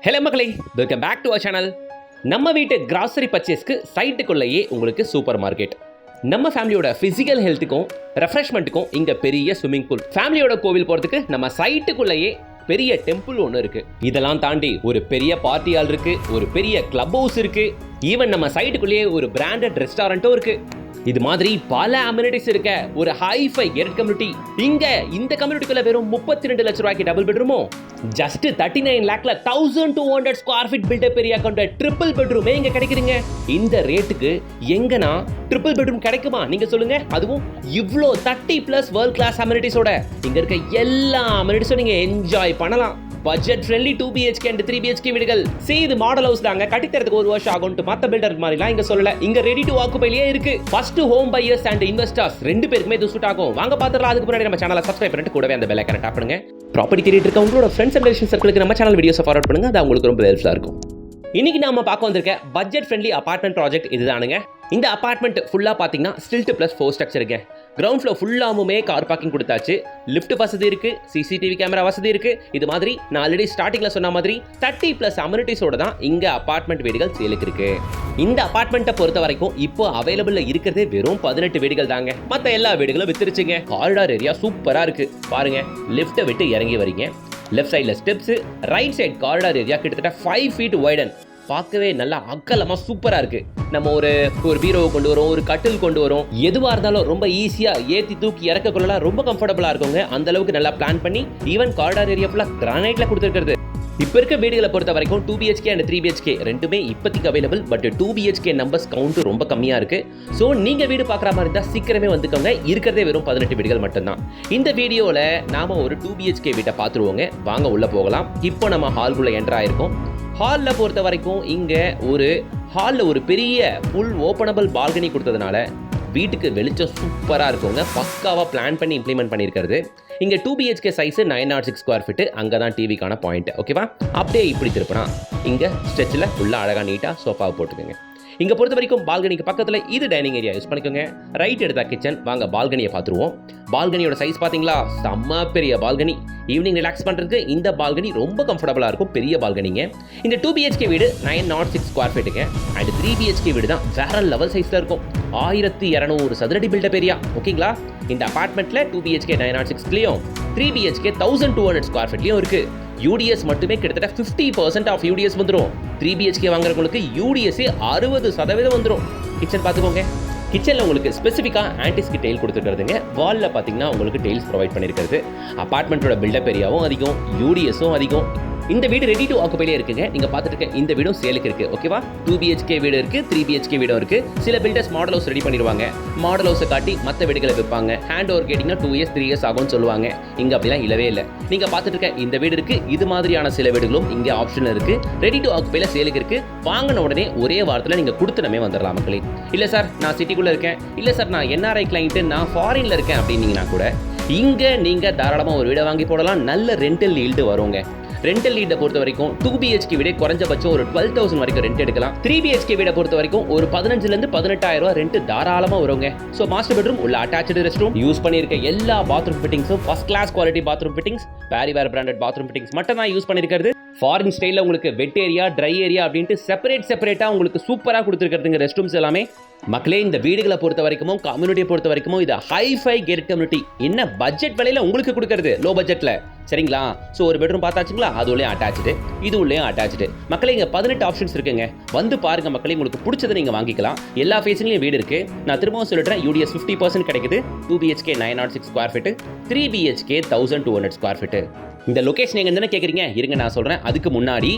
Hello மக்களே, welcome back to our channel. நம்ம வீட்டு கிராசரி பர்ச்சேஸ்க்கு சைட்டுக்குள்ளேயே உங்களுக்கு சூப்பர் மார்க்கெட். நம்ம ஃபேமிலியோட ஃபிசிக்கல் ஹெல்த்துக்கும் ரெஃப்ரெஷ்மெண்ட்டுக்கும் இங்கே பெரிய ஸ்விம்மிங் பூல், ஃபேமிலியோட கோவில் போகிறதுக்கு நம்ம சைட்டுக்குள்ளேயே பெரிய டெம்பிள் ஒன்று இருக்கு. இதெல்லாம் தாண்டி ஒரு பெரிய பார்ட்டி ஹால் இருக்கு, ஒரு பெரிய கிளப் ஹவுஸ் இருக்கு, ஈவன் நம்ம சைட்டுக்குள்ளேயே ஒரு பிராண்டட் ரெஸ்டாரண்ட்டும் இருக்கு. இது மாதிரி பல அம்யூனிட்டிஸ் இருக்க ஒரு ஹைஃபை கெட் கம்யூனிட்டி. இங்க இந்த கம்யூனிட்டிக்குள்ள வெறும் 32 லட்சம் ரூபாய்க்கு டபுள் பெட்ரூமோ, ஜஸ்ட் 39 லாக்ல 1200 ஸ்கொயர் ஃபீட் பில்டப் ஏரியா கொண்ட ட்ரிபிள் பெட்ரூமே இங்க கிடைக்குதுங்க. இந்த ரேட்டுக்கு எங்கனா ட்ரிபிள் பெட்ரூம் கிடைக்குமா நீங்க சொல்லுங்க? அதுவும் இவ்ளோ 30+ வேர்ல்ட் கிளாஸ் அம்யூனிட்டிஸோட இங்க இருக்க எல்லா அம்யூனிட்டிஸும் நீங்க என்ஜாய் பண்ணலாம். Budget friendly 2 BHK and 3 BHK வீடுகள். இது மாடல் ஹவுஸ் தாங்க, கட்டித்தரதுக்கு ஒரு வருஷம் ஆகும்ட்டு மத்த பில்டர் மாதிரிலாம் இங்க சொல்லல. இங்க ரெடி டு ஆக்குபைலயே இருக்கு. First home buyers and investors ரெண்டு பேருக்குமே இது சூட் ஆகும். வாங்க பாத்துறலாம். அதுக்கு முன்னாடி நம்ம சேனலை சப்ஸ்கிரைப் பண்ணிட்டு கூடவே அந்த பெல் ஐகானை டாப் பண்ணுங்க. ப்ராப்பர்ட்டி தேடிட்டு இருக்க உங்களோட ஃப்ரெண்ட்ஸ் அண்ட் ரிலேஷன் சர்க்கிளுக்கு நம்ம சேனல் வீடியோஸை ஃபார்வர்ட் பண்ணுங்க. அது உங்களுக்கு ரொம்ப ஹெல்ப்ஃபுல்லா இருக்கும். இன்னைக்கு நாம பார்க்க வந்திருக்க பட்ஜெட் ஃப்ரெண்ட்லி அபார்ட்மெண்ட் ப்ராஜெக்ட் இதுதானுங்க. இந்த அபார்ட்மெண்ட் ஃபுல்லா பாத்தீங்கன்னா ஸ்டில்ட் பிளஸ் 4 ஸ்ட்ரக்சருங்க. கிரவுண்ட் ஃப்ளோர் ஃபுல்லாமுமே கார் பார்க்கிங் கொடுத்தாச்சு. லிஃப்ட் வசதி இருக்கு, சிசிடிவி கேமரா வசதி இருக்கு. இது மாதிரி நான் ஆல்ரெடி ஸ்டார்டிங்ல சொன்ன மாதிரி 30+ அம்யூனிட்டிஸோட தான் இங்க அபார்ட்மெண்ட் வீடுகள் சேலுக்கு இருக்கு. இந்த அபார்ட்மெண்ட்டை பொறுத்த வரைக்கும் இப்போ அவைலபிள்ல இருக்கிறதே வெறும் 18 வீடுகள் தாங்க. மத்த எல்லா வீடுகளும் வித்துருச்சுங்க. காரிடார் ஏரியா சூப்பரா இருக்கு பாருங்க. லிஃப்ட்டை விட்டு இறங்கி வரீங்க, லெஃப்ட் சைடில் steps, right side corridor area கிட்டத்தட்ட 5 feet வைடன். பார்க்கவே நல்லா அகலமா சூப்பரா இருக்கு. நம்ம ஒரு பீரோவை கொண்டு வரோம், ஒரு கட்டில் கொண்டு வரோம், எதுவா இருந்தாலும் ரொம்ப ஈஸியா ஏத்தி தூக்கி இறக்க கொள்ளலாம். ரொம்ப கம்ஃபர்டபுளா இருக்குங்க. அந்த அளவுக்கு நல்லா பிளான் பண்ணி ஈவன் காரிடார் ஏரியா ஃபுல்லா கிரானைட்ல கொடுத்துருக்கிறது. இப்ப இருக்க வீடுகளை பொறுத்த வரைக்கும் 2 BHK and 3 BHK ரெண்டுமே இப்போதைக்கு available. But 2 BHK numbers count ரொம்ப கம்மியா இருக்கு. ஸோ நீங்க வீடு பார்க்குற மாதிரி இருந்தால் சீக்கிரமே வந்துக்கோங்க. இருக்கிறதே வெறும் 18 வீடுகள் மட்டும்தான். இந்த வீடியோல நாம ஒரு 2 BHK வீட்டை பார்த்துருவோங்க. வாங்க உள்ள போகலாம். இப்போ நம்ம ஹால்குள்ள என்டர் ஆயிருக்கோம். ஹாலில் பொறுத்த வரைக்கும் இங்கே ஹாலில் ஒரு பெரிய ஃபுல் ஓப்பனபிள் பால்கனி கொடுத்ததுனால வீட்டுக்கு வெளிச்சம் சூப்பராக இருக்குங்க. பக்காவாக பிளான் பண்ணி இம்ப்ளிமெண்ட் பண்ணியிருக்கிறது. இங்கே 2 BHK சைஸு 906 ஸ்கொயர் ஃபீட்டு. அங்கே தான் டிவிக்கான பாயிண்ட். ஓகேவா? அப்படியே இப்படி திருப்பினா இங்கே ஸ்ட்ரெச்சில் ஃபுல்லாக அழகாக நீட்டாக சோஃபாவை போட்டுக்கோங்க. இங்கே பொறுத்த வரைக்கும் பால்கனிக்கு பக்கத்தில் இது டைனிங் ஏரியா யூஸ் பண்ணிக்கோங்க. ரைட் எடுத்தா கிச்சன். வாங்க பால்கனியை பார்த்துருவோம். பால்கனியோட சைஸ் பார்த்தீங்களா? செம்ம பெரிய பால்கனி. ஈவினிங் ரிலாக்ஸ் பண்ணுறதுக்கு இந்த பால்கனி ரொம்ப கம்ஃபர்டபுளாக இருக்கும். பெரிய பால்கனிங்க. இந்த 2 BHK வீடு 906 ஸ்கொயர் ஃபீட்டுங்க. அண்ட் 3 BHK வீடு தான் வேற லெவல் சைஸில் இருக்கும். 1200 சதுரடி பில்டப் ஏரியா. ஓகேங்களா? இந்த அபார்ட்மெண்ட்டில் 2 BHK 906லையும் 3 BHK 1200 ஸ்கொயர் ஃபீட்லையும் இருக்குது. யூடிஎஸ் மட்டுமே கிட்டத்தட்ட 50% ஆஃப் யூடிஎஸ் வந்துடும். 3 BHK வாங்குறவங்களுக்கு யூடிஎஸ்ஸே 60% வந்துடும். கிச்சன் பார்த்துக்கோங்க. கிச்சனில் உங்களுக்கு ஸ்பெசிஃபிக்காக ஆன்டிஸ்க்கு டெயில் கொடுத்துருக்குறதுங்க. வாலில் பார்த்தீங்கன்னா உங்களுக்கு டெயில்ஸ் ப்ரொவைட் பண்ணியிருக்கிறது. அபார்ட்மெண்ட்டோட பில்டப் ஏரியாவும் அதிகம், யூடிஎஸும் அதிகம். இந்த வீடு ரெடி டு ஆக்குபைலே இருக்குங்க. நீங்க பார்த்துட்டு இருக்க இந்த வீடும் சேலுக்கு இருக்கு. ஓகேவா? 2 BHK வீடு இருக்கு, 3 BHK வீடும் இருக்கு. சில பில்டர்ஸ் மாடல் ஹவுஸ் ரெடி பண்ணிடுவாங்க. மாடல் ஹவுஸை காட்டி மற்ற வீடுகளை விற்பாங்க. ஹேண்ட் ஓவர் கேட்டிங்கன்னா 2 years 3 years ஆகும்னு சொல்லுவாங்க. இங்க அப்படிலாம் இல்லவே இல்லை. நீங்க பார்த்துட்டு இருக்க இந்த வீடு இருக்கு. இது மாதிரியான சில வீடுகளும் இங்க ஆப்ஷன் இருக்கு. ரெடி டு ஆக்குபைல சேலுக்கு இருக்கு. வாங்கின உடனே ஒரே வாரத்தில் நீங்க கொடுத்துனமே வந்துடலாம் மக்களே. இல்லை சார் நான் சிட்டிக்குள்ள இருக்கேன், இல்லை சார் நான் NRI கிளைண்ட்டு, நான் ஃபாரின்ல இருக்கேன் அப்படின்னீங்கன்னா கூட இங்க நீங்க தாராளமாக ஒரு வீடை வாங்கி போடலாம். நல்ல ரெண்டல் ஈல்டு வருங்க. ரெண்டல் லீடை பொறுத்த வரைக்கும் 2 BHK வீடு குறைஞ்சபட்சம் ஒரு 12,000 வரைக்கும் ரெண்ட் எடுக்கலாம். 3 BHK வீடை பொறுத்த வரைக்கும் ஒரு 15,000 18,000 ரூபாய் ரெண்ட் தாராளமா வருங்க. ஸோ மாஸ்டர் பெட்ரூம் உள்ள அட்டாச்சு ரெஸ்ட் ரூம் யூஸ் பண்ணியிருக்க எல்லா பாத்ரூம் ஃபிட்டிங்ஸும் first class quality bathroom fittings, Parryware branded bathroom fittings மட்டும் தான் யூஸ் பண்ணியிருக்கிறது. ஃபாரின் ஸ்டைலில் உங்களுக்கு வெட் ஏரியா, ட்ரை ஏரியா அப்படின்ட்டு செப்பரேட்டாக உங்களுக்கு சூப்பராக கொடுத்துருக்கிறதுங்க ரெஸ்ட் ரூம்ஸ் எல்லாமே. மக்களே இந்த வீடுகளை பொறுத்த வரைக்கும், கம்யூனிட்டியை பொறுத்த வரைக்கும் இது ஹைஃபை கெட் கம்யூனிட்டி. என்ன பட்ஜெட் விலையில உங்களுக்கு கொடுக்கறது, லோ பட்ஜெட்ல. சரிங்களா? ஸோ ஒரு பெட்ரூம் பார்த்தாச்சுங்களா? அது உள்ளே அட்டாச்சு, இது உள்ளே அட்டாச்சு. மக்களே இங்கே 18 ஆப்ஷன்ஸ் இருக்குங்க. வந்து பாருங்க மக்களே, உங்களுக்கு பிடிச்சதை நீங்கள் வாங்கிக்கலாம். எல்லா ஃபேஸிங்லையும் வீடு இருக்கு. நான் திரும்பவும் சொல்லிடுறேன், யூடிஎஸ் 50% கிடைக்குது. 2 BHK 906 square feet, 3 BHK 1200 square feet. இந்த லொகேஷன் எங்க என்ன கேட்குறீங்க? இருங்க நான் சொல்கிறேன். அதுக்கு முன்னாடி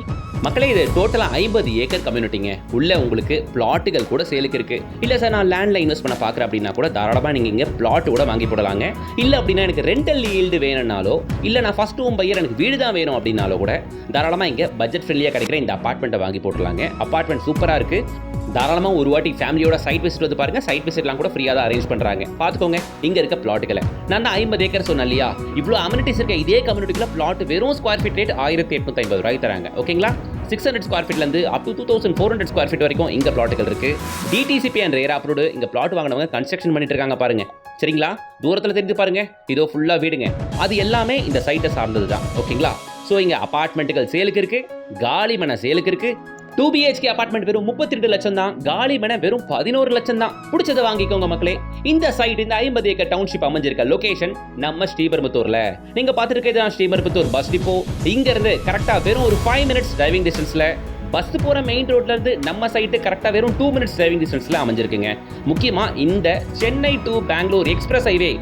மக்களே இது டோட்டலாக 50 ஏக்கர் கம்யூனிட்டிங்க. உள்ள உங்களுக்கு பிளாட்டுகள் கூட சேலுக்கு இருக்கு. இல்லை சார் நான் லேண்டில் இன்வெஸ்ட் பண்ண பார்க்குறேன் அப்படின்னா கூட தாராளமாக நீங்கள் இங்கே பிளாட் கூட வாங்கி போடலாங்க. இல்லை அப்படின்னா எனக்கு ரெண்டல் ஈல்டு வேணும்னாலோ, இல்லை நான் ஃபர்ஸ்ட் ஹோம் பையர் எனக்கு வீடு தான் வேணும் அப்படின்னாலோ கூட தாராளமாக இங்கே பட்ஜெட் ஃப்ரெண்ட்லியாக கிடைக்கிற இந்த அபார்ட்மெண்ட்டை வாங்கி போட்டுலாங்க. அபார்ட்மெண்ட் சூப்பராக இருக்குது. தாராளமாக ஒரு வாட்டி ஃபேமிலியோட சைட் விசிட் வந்து பாருங்க. சைட் விசிட்லாம் கூட ஃப்ரீயாக தான் அரேஞ்ச் பண்ணுறாங்க. பார்த்துக்கோங்க இங்கே இருக்க பிளாட்டுகளை. நான் தான் 50 ஏக்கர் சொன்னேன் இல்லையா? இவ்வளோ அம்யூனிட்டிஸ் இருக்க இதே கம்யூனிட்டிக்குள்ள பிளாட் வெறும் ஸ்கொயர் ஃபீட் ரேட் 1850 ரூபாய் தராங்க. ஓகேங்களா? 600 ஸ்கொயர் ஃபீட்லேருந்து அப் டு 2400 ஸ்கொயர் ஃபீட் வரைக்கும் இங்கே பிளாட்டுகள் இருக்கு. DTCP அண்ட் ரேரா அப்ரூவ்டு இங்கே பிளாட் வாங்கினவங்க கன்ஸ்ட்ரக்ஷன் பண்ணிட்டு இருக்காங்க பாருங்க. சரிங்களா? தூரத்தில் தெரிஞ்சு பாருங்க. இதோ ஃபுல்லாக வீடுங்க. அது எல்லாமே இந்த சைட்டை சார்ந்தது தான். ஓகேங்களா? ஸோ இங்கே அபார்ட்மெண்ட்டுகள் சேலுக்கு இருக்கு, காலி மனை சேலுக்கு இருக்கு. 2 BHK அபார்ட்மெண்ட் வெறும் 32 லட்சம் தான், காலி மனை வெறும் 11 லட்சம் தான். பிடிச்சதை வாங்கிக்கோங்க மக்களே. இந்த சைட் இந்த 50 ஏக்கர் டவுன்ஷிப் அமைஞ்சிருக்க லொகேஷன் நம்ம ஸ்ரீபெரும்புத்தூர்ல. நீங்க பார்த்துருக்கிறது தான் ஸ்ரீபெரும்புத்தூர் பஸ் டிப்போ. இங்க இருந்து கரெக்டா வெறும் ஒரு 5 மினிட்ஸ் டிரைவிங் டிஸ்டன்ஸ்ல பஸ் போற மெயின் ரோட்ல இருந்து நம்ம சைட்டு கரெக்டா வெறும் 2 மினிட்ஸ் டிரைவிங் டிஸ்டன்ஸ்ல அமைஞ்சிருக்குங்க. முக்கியமா இந்த Chennai to Bangalore express highway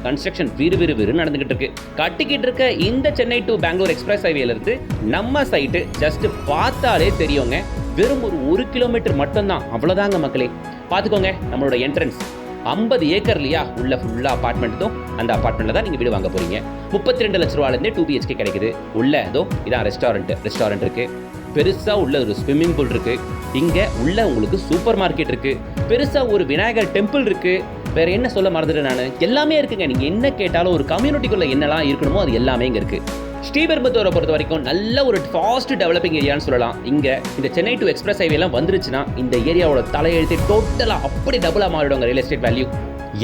construction விறு நடந்துகிட்டு இருக்கு. கட்டிக்கிட்டு இருக்க இந்த சென்னை டு பெங்களூர் எக்ஸ்பிரஸ் ஹைவேல இருந்து நம்ம சைட்டு ஜஸ்ட் பார்த்தாலே தெரியுங்க. வெறும் ஒரு 1 கிலோமீட்டர் மட்டும்தான், அவ்வளவுதாங்க மக்களே. பார்த்துக்கோங்க நம்மளோட என்ட்ரன்ஸ் 50 ஏக்கர் இல்லையா, உள்ள ஃபுல்லா அபார்ட்மெண்ட். அந்த அபார்ட்மெண்ட்ல தான் நீங்க வீடு வாங்க போறீங்க. 32 லட்ச ரூபாயில இருந்தே 2 BHK கிடைக்குது. உள்ள இதான் ரெஸ்டாரண்ட் இருக்கு. பெருசா உள்ள ஒரு ஸ்விம்மிங் பூல் இருக்கு. இங்க உள்ள உங்களுக்கு சூப்பர் மார்க்கெட் இருக்கு. பெருசா ஒரு விநாயகர் டெம்பிள் இருக்கு. வேற என்ன சொல்ல மறந்துட்டேன் நான், எல்லாமே இருக்குங்க. நீங்க என்ன கேட்டாலும் ஒரு கம்யூனிட்டிக்குள்ள என்னெல்லாம் இருக்கணுமோ அது எல்லாமே இங்க இருக்கு. ஸ்ரீபெரும்புத்தூரை பொறுத்த வரைக்கும் நல்ல ஒரு ஃபாஸ்ட் டெவலப்பிங் ஏரியான்னு சொல்லலாம். இங்க இந்த சென்னை டு எக்ஸ்பிரஸ் ஹைவே எல்லாம் வந்துருச்சுன்னா இந்த ஏரியாவோட தலையெழுத்து டோட்டலா அப்படி டபுளா மாறிடுவாங்க ரியல் எஸ்டேட் வேல்யூ.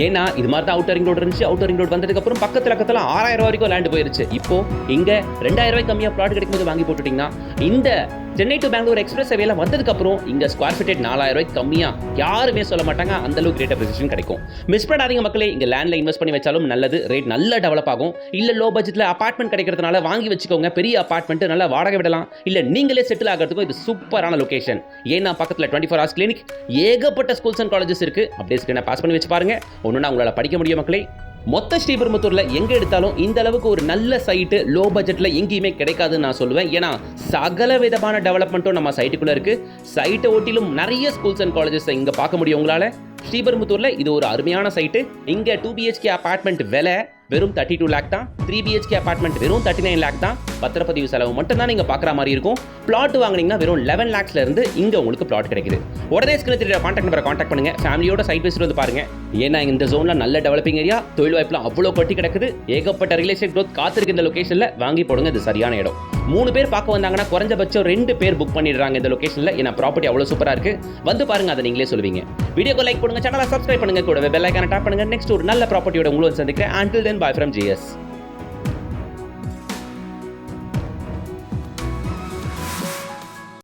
ஏன்னா இது மாதிரி தான் அவுட்டர் ரிங் ரோடு இருந்துச்சு. அவுட்டர் ரிங் ரோடு வந்ததுக்கு அப்புறம் பக்கத்துல 6000 ரூபாய் வரைக்கும் லேண்ட் போயிருச்சு. இப்போ இங்க 2000 ரூபாய் கம்மியா பிளாட் கிடைக்கும்போது வாங்கி போட்டுட்டீங்கன்னா இந்த சென்னை டு பெங்களூர் எக்ஸ்பிரஸ் ஹைவேல வந்ததுக்கு அப்புறம் இங்க ஸ்கொயர் ஃபீட் 4000 ரூபாய்க்கு கம்மியா யாருமே சொல்ல மாட்டாங்க. அந்த அளவுக்கு ரேட் பொசிஷன் கிடைக்கும். மிஸ் பண்ணாதீங்க மக்களே. இங்க லேண்ட்ல இன்வெஸ்ட் பண்ணி வச்சாலும் நல்லது, ரேட் நல்லா டெவலப் ஆகும். இல்ல லோ பட்ஜெட்ல அபார்ட்மெண்ட் கிடைக்கிறதுனால வாங்கி வச்சுக்கோங்க. பெரிய அபார்ட்மெண்ட் நல்லா வாடகை விடலாம். இல்ல நீங்களே செட்டில் ஆகிறதுக்கும் இது சூப்பரான லொகேஷன். ஏன்னா பக்கத்துல 24 hours கிளினிக், ஏகப்பட்ட ஸ்கூல்ஸ் அண்ட் காலேஜஸ் இருக்கு. அப்படியே ஸ்கிரீனை பாஸ் பண்ணி வச்சு பாருங்க. ஒண்ணுனா உங்களால படிக்க முடியும் மக்களே. மொத்த ஸ்ரீபெரும்புத்தூர்ல எங்க எடுத்தாலும் இந்த அளவுக்கு ஒரு நல்ல சைட்டு லோ பட்ஜெட்ல எங்கேயுமே கிடைக்காதுன்னு நான் சொல்லுவேன். ஏன்னா சகல விதமான டெவலப்மெண்ட்டும் நம்ம சைட்டுக்குள்ள இருக்கு. சைட்டை ஒட்டிலும் நிறைய ஸ்கூல்ஸ் அண்ட் காலேஜஸ் இங்க பார்க்க முடியும் உங்களால. ஸ்ரீபெரும்புத்தூர்ல இது ஒரு அருமையான சைட்டு. இங்க 2 BHK அபார்ட்மெண்ட் விலை வெறும் 32 lakh தான். 3 BHK அபார்ட்மெண்ட் வெறும் 39 lakh தான். பத்திரப்பதிவு செலவு மட்டும் தான் நீங்க பார்க்குற மாதிரி இருக்கும். பிளாட் வாங்கினீங்கன்னா வெறும் 11 lakhsல இருந்து இங்க உங்களுக்கு பிளாட் கிடைக்குது. உடனே ஸ்கிரீன்ல கான்டாக்ட் நம்பரை கான்டாக்ட் பண்ணுங்க. ஃபேமிலியோட சைட் விசிட் வந்து பாருங்க. ஏன்னா இந்த ஜோன்ல நல்ல டெவலப்பிங் ஏரியா, தொழில் வாய்ப்புல அவ்வளோ கொட்டி கிடக்குது. ஏகப்பட்ட ரியல் எஸ்டேட் க்ரோத் காத்திருக்கு இந்த லொகேஷன்ல. வாங்கி போடுங்க, இது சரியான இடம். 3 பேர் பார்க்க வந்தாங்கன்னா குறைஞ்சபட்சம் 2 பேர் புக் பண்ணிடுறாங்க இந்த லொகேஷன்ல. ஏன்னா ப்ராப்பர்ட்டி அவ்வளோ சூப்பரா இருக்கு. வந்து பாருங்க, அதை நீங்களே சொல்லுவீங்க. வீடியோக்கு லைக் பண்ணுங்க, சேனலை சப்ஸ்கிரைப் பண்ணுங்க, கூட பெல் ஐகானை டாப் பண்ணுங்க. நெக்ஸ்ட் ஒரு நல்ல ப்ராப்பர்ட்டியோட உங்களை சந்திக்கிறேன். Until then, bye from GS.